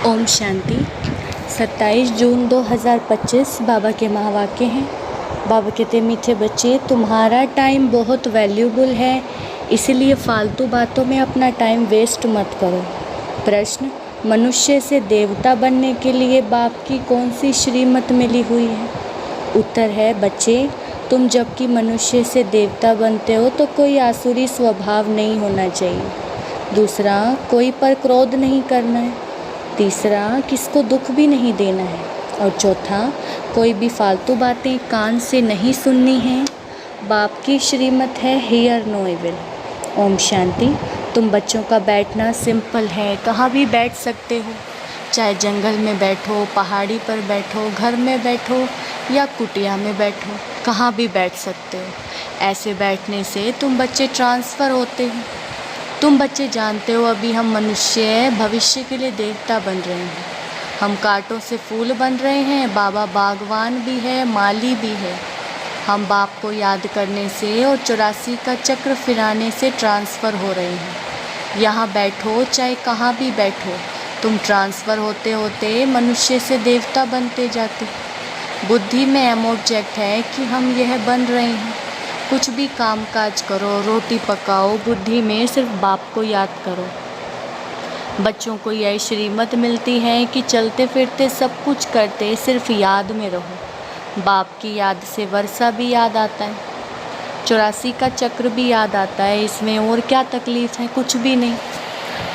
ओम शांति। 27 जून 2025 बाबा के महावाक्य हैं। बाबा कहते मीठे बच्चे, तुम्हारा टाइम बहुत वैल्यूबल है, इसलिए फालतू बातों में अपना टाइम वेस्ट मत करो। प्रश्न, मनुष्य से देवता बनने के लिए बाप की कौन सी श्रीमत मिली हुई है? उत्तर है, बच्चे, तुम जबकि मनुष्य से देवता बनते हो तो कोई आसुरी स्वभाव नहीं होना चाहिए। दूसरा, कोई पर क्रोध नहीं करना है। तीसरा, किसको दुख भी नहीं देना है। और चौथा, कोई भी फालतू बातें कान से नहीं सुननी है। बाप की श्रीमत है here no evil. Om Shanti. तुम बच्चों का बैठना सिंपल है, कहाँ भी बैठ सकते हो, चाहे जंगल में बैठो, पहाड़ी पर बैठो, घर में बैठो या कुटिया में बैठो, कहाँ भी बैठ सकते हो। ऐसे बैठने से तुम बच्चे ट्रांसफ़र होते हो। तुम बच्चे जानते हो अभी हम मनुष्य भविष्य के लिए देवता बन रहे हैं। हम कांटों से फूल बन रहे हैं। बाबा बागवान भी है, माली भी है। हम बाप को याद करने से और 84 का चक्र फिराने से ट्रांसफ़र हो रहे हैं। यहाँ बैठो चाहे कहाँ भी बैठो, तुम ट्रांसफ़र होते होते मनुष्य से देवता बनते जाते। बुद्धि में एमोब्जेक्ट है कि हम यह बन रहे हैं। कुछ भी काम काज करो, रोटी पकाओ, बुद्धि में सिर्फ बाप को याद करो। बच्चों को यह श्रीमत मिलती है कि चलते फिरते सब कुछ करते सिर्फ याद में रहो। बाप की याद से वर्षा भी याद आता है, 84 का चक्र भी याद आता है। इसमें और क्या तकलीफ़ है? कुछ भी नहीं।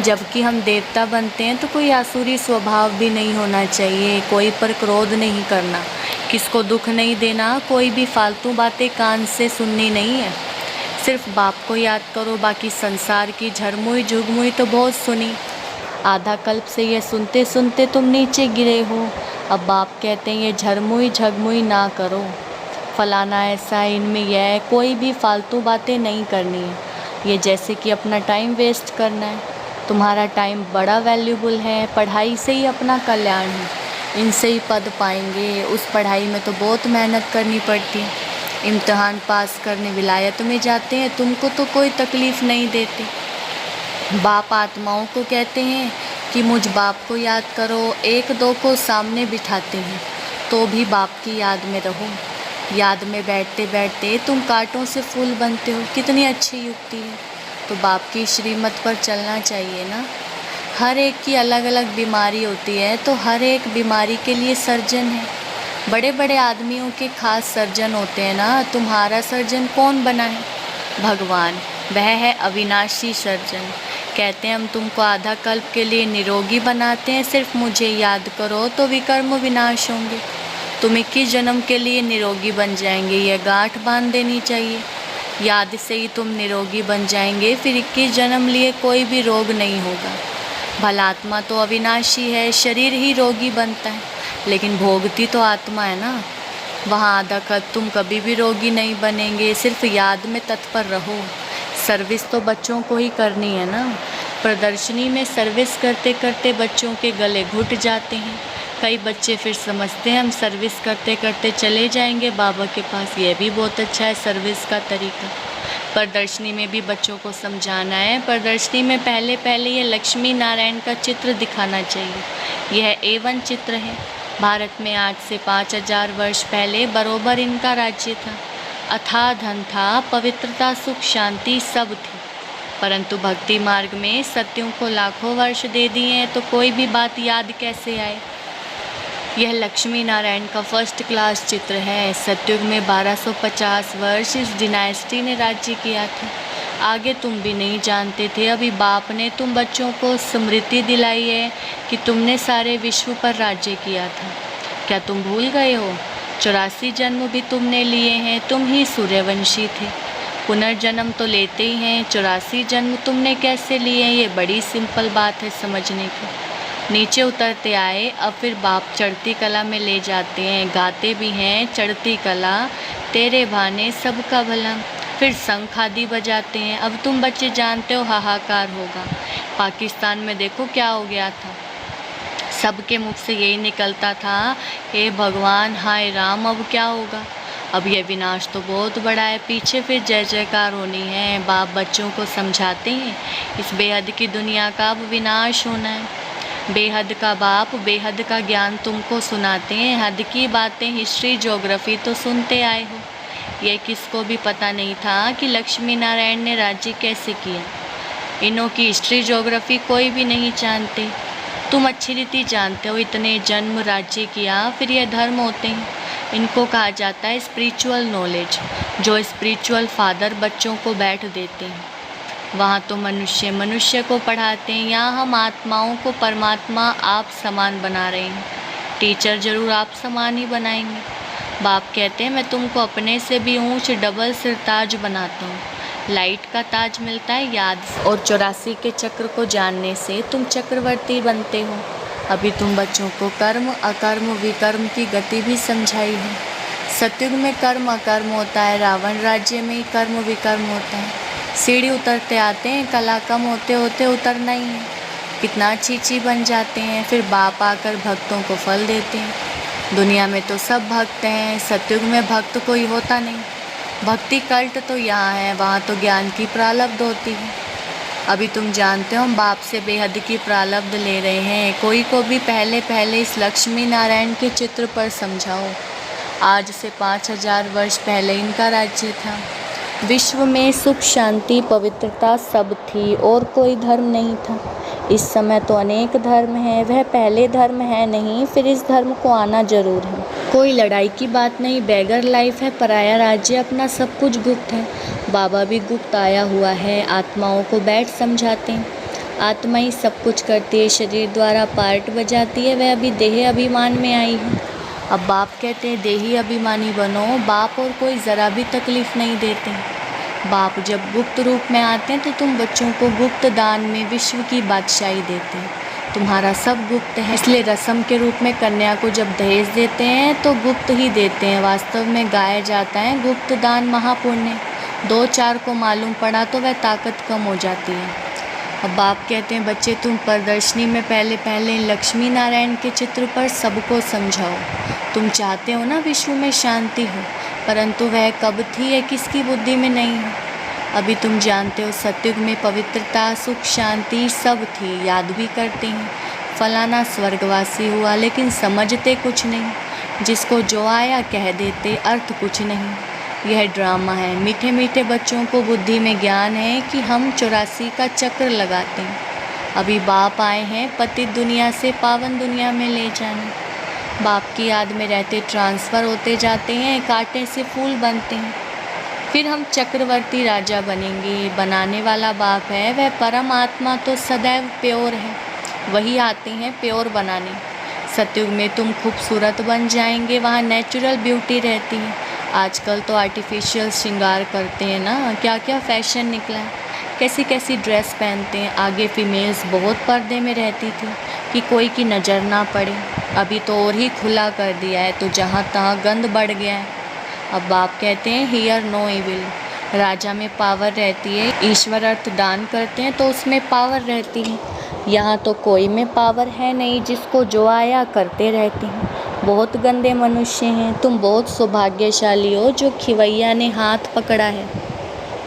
जबकि हम देवता बनते हैं तो कोई आसुरी स्वभाव भी नहीं होना चाहिए, कोई पर क्रोध नहीं करना, किसको दुख नहीं देना, कोई भी फालतू बातें कान से सुननी नहीं है। सिर्फ बाप को याद करो। बाकी संसार की झरमुई झुगमुई तो बहुत सुनी। आधा कल्प से ये सुनते सुनते तुम नीचे गिरे हो। अब बाप कहते हैं ये झरमुई झगमुई ना करो, फलाना ऐसा, इनमें यह, कोई भी फालतू बातें नहीं करनी है। ये जैसे कि अपना टाइम वेस्ट करना है। तुम्हारा टाइम बड़ा वैल्यूबल है। पढ़ाई से ही अपना कल्याण है, इनसे ही पद पाएंगे। उस पढ़ाई में तो बहुत मेहनत करनी पड़ती है। इम्तिहान पास करने विलायत में जाते हैं, तुमको तो कोई तकलीफ़ नहीं देते। बाप आत्माओं को कहते हैं कि मुझ बाप को याद करो। एक दो को सामने बिठाते हैं तो भी बाप की याद में रहो। याद में बैठते बैठते तुम कांटों से फूल बनते हो। कितनी अच्छी युक्ति है। तो बाप की श्रीमत पर चलना चाहिए ना। हर एक की अलग अलग बीमारी होती है, तो हर एक बीमारी के लिए सर्जन है। बड़े बड़े आदमियों के खास सर्जन होते हैं ना। तुम्हारा सर्जन कौन बना है? भगवान। वह है अविनाशी सर्जन। कहते हैं हम तुमको आधा कल्प के लिए निरोगी बनाते हैं, सिर्फ मुझे याद करो तो विकर्म विनाश होंगे। तुम 21 जन्म के लिए निरोगी बन जाएंगे। यह गांठ बांध देनी चाहिए। याद से ही तुम निरोगी बन जाएंगे, फिर 21 जन्म लिए कोई भी रोग नहीं होगा। भलात्मा तो अविनाशी है, शरीर ही रोगी बनता है, लेकिन भोगती तो आत्मा है ना। वहाँ आधा कल्प तुम कभी भी रोगी नहीं बनेंगे। सिर्फ याद में तत्पर रहो। सर्विस तो बच्चों को ही करनी है ना। प्रदर्शनी में सर्विस करते करते बच्चों के गले घुट जाते हैं। कई बच्चे फिर समझते हैं हम सर्विस करते करते चले जाएंगे बाबा के पास। यह भी बहुत अच्छा है सर्विस का तरीका। प्रदर्शनी में भी बच्चों को समझाना है। प्रदर्शनी में पहले पहले ये लक्ष्मी नारायण का चित्र दिखाना चाहिए। यह A1 चित्र है। भारत में आज से 5000 वर्ष पहले बरोबर इनका राज्य था। अथाह धन था, पवित्रता, सुख, शांति सब थी। परंतु भक्ति मार्ग में सत्यों को लाखों वर्ष दे दिए हैं, तो कोई भी बात याद कैसे आए। यह लक्ष्मी नारायण का फर्स्ट क्लास चित्र है। सतयुग में 1250 वर्ष इस डिनाइस्टी ने राज्य किया था। आगे तुम भी नहीं जानते थे। अभी बाप ने तुम बच्चों को स्मृति दिलाई है कि तुमने सारे विश्व पर राज्य किया था। क्या तुम भूल गए हो? 84 जन्म भी तुमने लिए हैं। तुम ही सूर्यवंशी थे। पुनर्जन्म तो लेते ही हैं। 84 जन्म तुमने कैसे लिए? ये बड़ी सिंपल बात है समझने की। नीचे उतरते आए, अब फिर बाप चढ़ती कला में ले जाते हैं। गाते भी हैं चढ़ती कला तेरे भाने सबका भला। फिर शंख आदि बजाते हैं। अब तुम बच्चे जानते हो हाहाकार होगा। पाकिस्तान में देखो क्या हो गया था। सबके मुख से यही निकलता था, हे भगवान, हाय राम, अब क्या होगा। अब यह विनाश तो बहुत बड़ा है। पीछे फिर जय जयकार होनी है। बाप बच्चों को समझाते हैं इस बेहद की दुनिया का अब विनाश होना है। बेहद का बाप बेहद का ज्ञान तुमको सुनाते हैं, हद की बातें हिस्ट्री ज्योग्राफी तो सुनते आए हो। यह किसको भी पता नहीं था कि लक्ष्मी नारायण ने राज्य कैसे किया। इन्हों की हिस्ट्री ज्योग्राफी कोई भी नहीं जानते। तुम अच्छी रीति जानते हो, इतने जन्म राज्य किया, फिर यह धर्म होते हैं। इनको कहा जाता है स्पिरिचुअल नॉलेज, जो स्पिरिचुअल फादर बच्चों को बैठ देते हैं। वहाँ तो मनुष्य मनुष्य को पढ़ाते हैं, यहाँ हम आत्माओं को परमात्मा आप समान बना रहे हैं। टीचर जरूर आप समान ही बनाएंगे। बाप कहते हैं मैं तुमको अपने से भी ऊंच डबल सिरताज बनाता हूँ। लाइट का ताज मिलता है याद से, और 84 के चक्र को जानने से तुम चक्रवर्ती बनते हो। अभी तुम बच्चों को कर्म अकर्म विकर्म की गति भी समझाई है। सतयुग में कर्म अकर्म होता है, रावण राज्य में ही कर्म विकर्म होता है। सीढ़ी उतरते आते हैं, कला कम होते होते उतरना ही है। कितना अच्छी बन जाते हैं, फिर बाप आकर भक्तों को फल देते हैं। दुनिया में तो सब भक्त हैं, सतयुग में भक्त कोई होता नहीं। भक्ति कल्ट तो यहाँ है, वहाँ तो ज्ञान की प्रारब्ध होती है। अभी तुम जानते हो हम बाप से बेहद की प्रारब्ध ले रहे हैं। कोई को भी पहले इस लक्ष्मी नारायण के चित्र पर समझाओ। आज से 5000 वर्ष पहले इनका राज्य था। विश्व में सुख शांति पवित्रता सब थी और कोई धर्म नहीं था। इस समय तो अनेक धर्म हैं, वह पहले धर्म है नहीं, फिर इस धर्म को आना जरूर है। कोई लड़ाई की बात नहीं, बेगर लाइफ है, पराया राज्य, अपना सब कुछ गुप्त है। बाबा भी गुप्त आया हुआ है, आत्माओं को बैठ समझाते हैं। आत्मा ही सब कुछ करती है, शरीर द्वारा पार्ट बजाती है, वह अभी देह अभिमान में आई है। अब बाप कहते हैं देही अभिमानी बनो। बाप और कोई ज़रा भी तकलीफ़ नहीं देते। बाप जब गुप्त रूप में आते हैं तो तुम बच्चों को गुप्त दान में विश्व की बादशाही देते हैं। तुम्हारा सब गुप्त है, इसलिए रस्म के रूप में कन्या को जब दहेज देते हैं तो गुप्त ही देते हैं। वास्तव में गाया जाता है गुप्त दान महापुण्य। 2-4 को मालूम पड़ा तो वह ताकत कम हो जाती है। अब बाप कहते हैं बच्चे तुम प्रदर्शनी में पहले लक्ष्मी नारायण के चित्र पर सबको समझाओ। तुम चाहते हो ना विश्व में शांति हो, परंतु वह कब थी यह किसकी बुद्धि में नहीं है। अभी तुम जानते हो सतयुग में पवित्रता सुख शांति सब थी, याद भी करते हैं फलाना स्वर्गवासी हुआ, लेकिन समझते कुछ नहीं। जिसको जो आया कह देते, अर्थ कुछ नहीं। यह ड्रामा है। मीठे मीठे बच्चों को बुद्धि में ज्ञान है कि हम 84 का चक्र लगाते हैं। अभी बाप आए हैं पतित दुनिया से पावन दुनिया में ले जाने। बाप की याद में रहते ट्रांसफ़र होते जाते हैं, कांटे से फूल बनते हैं। फिर हम चक्रवर्ती राजा बनेंगे। बनाने वाला बाप है, वह परम आत्मा तो सदैव प्योर है, वही आते हैं प्योर बनाने। सतयुग में तुम खूबसूरत बन जाएंगे, वहाँ नेचुरल ब्यूटी रहती है। आजकल तो आर्टिफिशियल श्रृंगार करते हैं ना, क्या क्या फैशन निकला है, कैसी कैसी ड्रेस पहनते हैं। आगे फीमेल्स बहुत पर्दे में रहती थी कि कोई की नज़र ना पड़े, अभी तो और ही खुला कर दिया है, तो जहाँ तहाँ गंद बढ़ गया है। अब बाप कहते हैं हियर नो इविल। राजा में पावर रहती है, ईश्वर अर्थ दान करते हैं तो उसमें पावर रहती है। यहाँ तो कोई में पावर है नहीं, जिसको जो आया करते रहते हैं। बहुत गंदे मनुष्य हैं। तुम बहुत सौभाग्यशाली हो जो खिवैया ने हाथ पकड़ा है।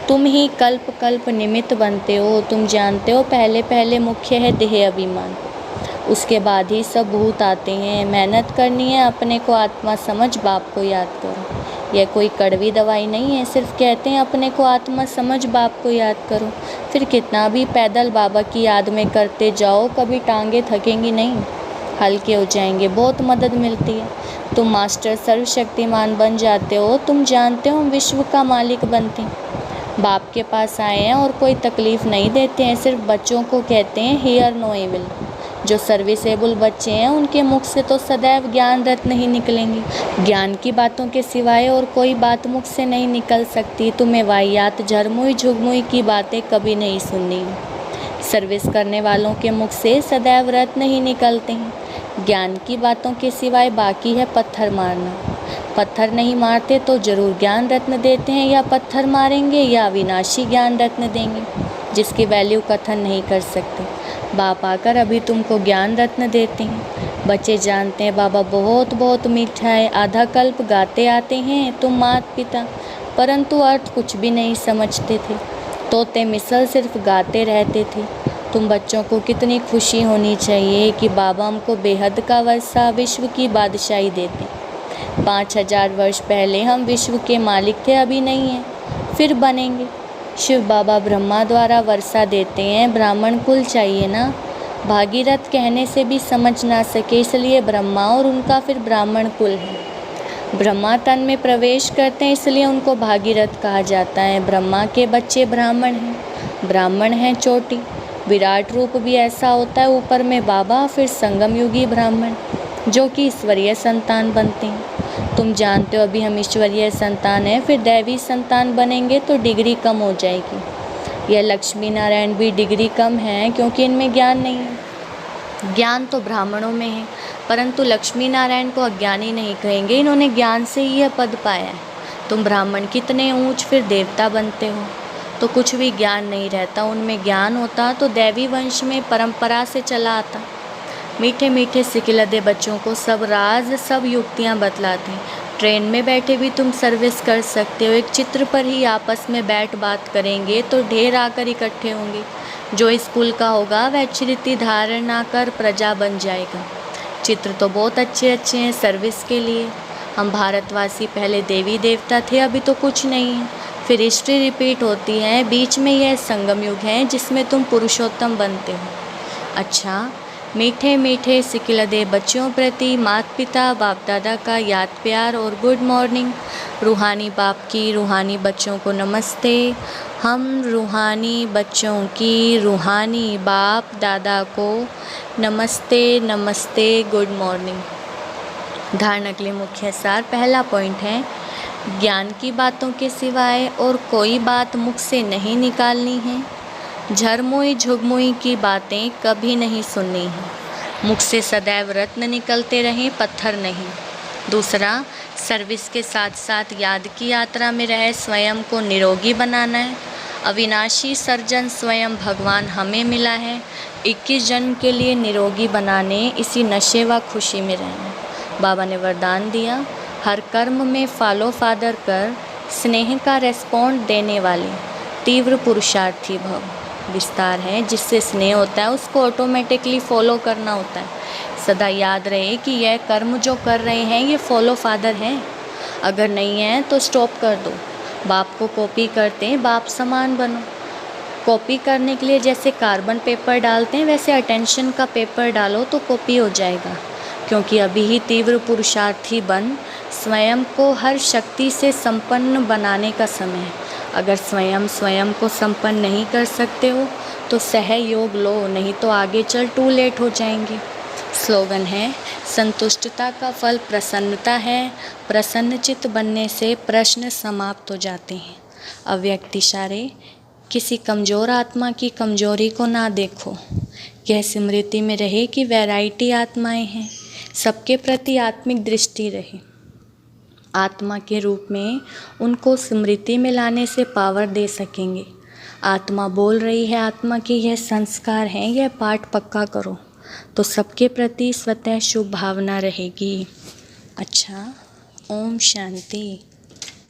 तुम ही कल्प कल्प निमित्त बनते हो। तुम जानते हो पहले मुख्य है देह अभिमान, उसके बाद ही सब भूत आते हैं। मेहनत करनी है, अपने को आत्मा समझ बाप को याद करो। यह कोई कड़वी दवाई नहीं है, सिर्फ कहते हैं अपने को आत्मा समझ बाप को याद करो। फिर कितना भी पैदल बाबा की याद में करते जाओ, कभी टांगे थकेंगी नहीं, हल्के हो जाएंगे, बहुत मदद मिलती है। तुम मास्टर सर्वशक्तिमान बन जाते हो। तुम जानते हो विश्व का मालिक बनते हैं। बाप के पास आए हैं और कोई तकलीफ़ नहीं देते हैं, सिर्फ बच्चों को कहते हैं हियर नो इविल। जो सर्विसेबल बच्चे हैं उनके मुख से तो सदैव ज्ञान रत्न ही निकलेंगी। ज्ञान की बातों के सिवाय और कोई बात मुख से नहीं निकल सकती। तुम्हें वाहियात झरमुई झुगमुई की बातें कभी नहीं सुननी। सर्विस करने वालों के मुख से सदैव रत्न ही निकलते हैं। ज्ञान की बातों के सिवाय बाकी है पत्थर मारना। पत्थर नहीं मारते तो जरूर ज्ञान रत्न देते हैं, या पत्थर मारेंगे या अविनाशी ज्ञान रत्न देंगे जिसकी वैल्यू कथन नहीं कर सकते। बाप आकर अभी तुमको ज्ञान रत्न देते हैं। बच्चे जानते हैं बाबा बहुत बहुत मीठा है। आधा कल्प गाते आते हैं तुम माता पिता, परंतु अर्थ कुछ भी नहीं समझते थे। तोते मिसल सिर्फ गाते रहते थे। तुम बच्चों को कितनी खुशी होनी चाहिए कि बाबा हमको बेहद का वर्षा विश्व की बादशाही देते। 5000 वर्ष पहले हम विश्व के मालिक थे, अभी नहीं हैं, फिर बनेंगे। शिव बाबा ब्रह्मा द्वारा वर्षा देते हैं, ब्राह्मण कुल चाहिए ना। भागीरथ कहने से भी समझ ना सके, इसलिए ब्रह्मा और उनका फिर ब्राह्मण कुल है। ब्रह्मा तन में प्रवेश करते हैं, इसलिए उनको भागीरथ कहा जाता है। ब्रह्मा के बच्चे ब्राह्मण हैं, ब्राह्मण हैं चोटी। विराट रूप भी ऐसा होता है, ऊपर में बाबा, फिर संगम युगी ब्राह्मण जो कि ईश्वरीय संतान बनते हैं। तुम जानते हो अभी हम ईश्वरीय संतान हैं, फिर दैवी संतान बनेंगे तो डिग्री कम हो जाएगी। यह लक्ष्मी नारायण भी डिग्री कम है क्योंकि इनमें ज्ञान नहीं है। ज्ञान तो ब्राह्मणों में है, परंतु लक्ष्मी नारायण को अज्ञानी नहीं कहेंगे, इन्होंने ज्ञान से ही यह पद पाया है। तुम ब्राह्मण कितने ऊंच फिर देवता बनते हो, तो कुछ भी ज्ञान नहीं रहता। उनमें ज्ञान होता तो दैवी वंश में परंपरा से चला आता। मीठे मीठे सिकिलदे बच्चों को सब राज सब युक्तियाँ बतलाते हैं। ट्रेन में बैठे भी तुम सर्विस कर सकते हो। एक चित्र पर ही आपस में बैठ बात करेंगे तो ढेर आकर इकट्ठे होंगे। जो स्कूल का होगा वह चरित्र धारणा कर प्रजा बन जाएगा। चित्र तो बहुत अच्छे अच्छे हैं सर्विस के लिए। हम भारतवासी पहले देवी देवता थे, अभी तो कुछ नहीं है। फिर हिस्ट्री रिपीट होती है, बीच में यह संगम युग है जिसमें तुम पुरुषोत्तम बनते हो। अच्छा, मीठे मीठे सिकिलदे बच्चों प्रति माता पिता बाप दादा का याद प्यार और गुड मॉर्निंग। रूहानी बाप की रूहानी बच्चों को नमस्ते। हम रूहानी बच्चों की रूहानी बाप दादा को नमस्ते नमस्ते, गुड मॉर्निंग। धारणा के लिए मुख्य सार। पहला पॉइंट है, ज्ञान की बातों के सिवाय और कोई बात मुख से नहीं निकालनी है। झरमुई झुगमुई की बातें कभी नहीं सुननी है। मुख से सदैव रत्न निकलते रहें, पत्थर नहीं। दूसरा, सर्विस के साथ साथ याद की यात्रा में रहे स्वयं को निरोगी बनाना है। अविनाशी सर्जन स्वयं भगवान हमें मिला है। 21 जन्म के लिए निरोगी बनाने, इसी नशे व खुशी में रहना। बाबा ने वरदान दिया, हर कर्म में फॉलो फादर कर, स्नेह का रेस्पॉन्ड देने वाले तीव्र पुरुषार्थी भव। विस्तार है, जिससे स्नेह होता है उसको ऑटोमेटिकली फॉलो करना होता है। सदा याद रहे कि यह कर्म जो कर रहे हैं ये फॉलो फादर हैं। अगर नहीं है तो स्टॉप कर दो। बाप को कॉपी करते हैं, बाप समान बनो। कॉपी करने के लिए जैसे कार्बन पेपर डालते हैं वैसे अटेंशन का पेपर डालो तो कॉपी हो जाएगा। क्योंकि अभी ही तीव्र पुरुषार्थी बन स्वयं को हर शक्ति से संपन्न बनाने का समय है। अगर स्वयं को संपन्न नहीं कर सकते हो तो सहयोग लो, नहीं तो आगे चल टू लेट हो जाएंगे। स्लोगन है, संतुष्टता का फल प्रसन्नता है। प्रसन्नचित्त बनने से प्रश्न समाप्त हो जाते हैं। अव्यक्त इशारे, किसी कमज़ोर आत्मा की कमज़ोरी को ना देखो। यह स्मृति में रहे कि वैरायटी आत्माएं हैं, सबके प्रति आत्मिक दृष्टि रहे। आत्मा के रूप में उनको स्मृति में लाने से पावर दे सकेंगे। आत्मा बोल रही है, आत्मा की यह संस्कार हैं, यह पाठ पक्का करो तो सबके प्रति स्वतः शुभ भावना रहेगी। अच्छा, ओम शांति।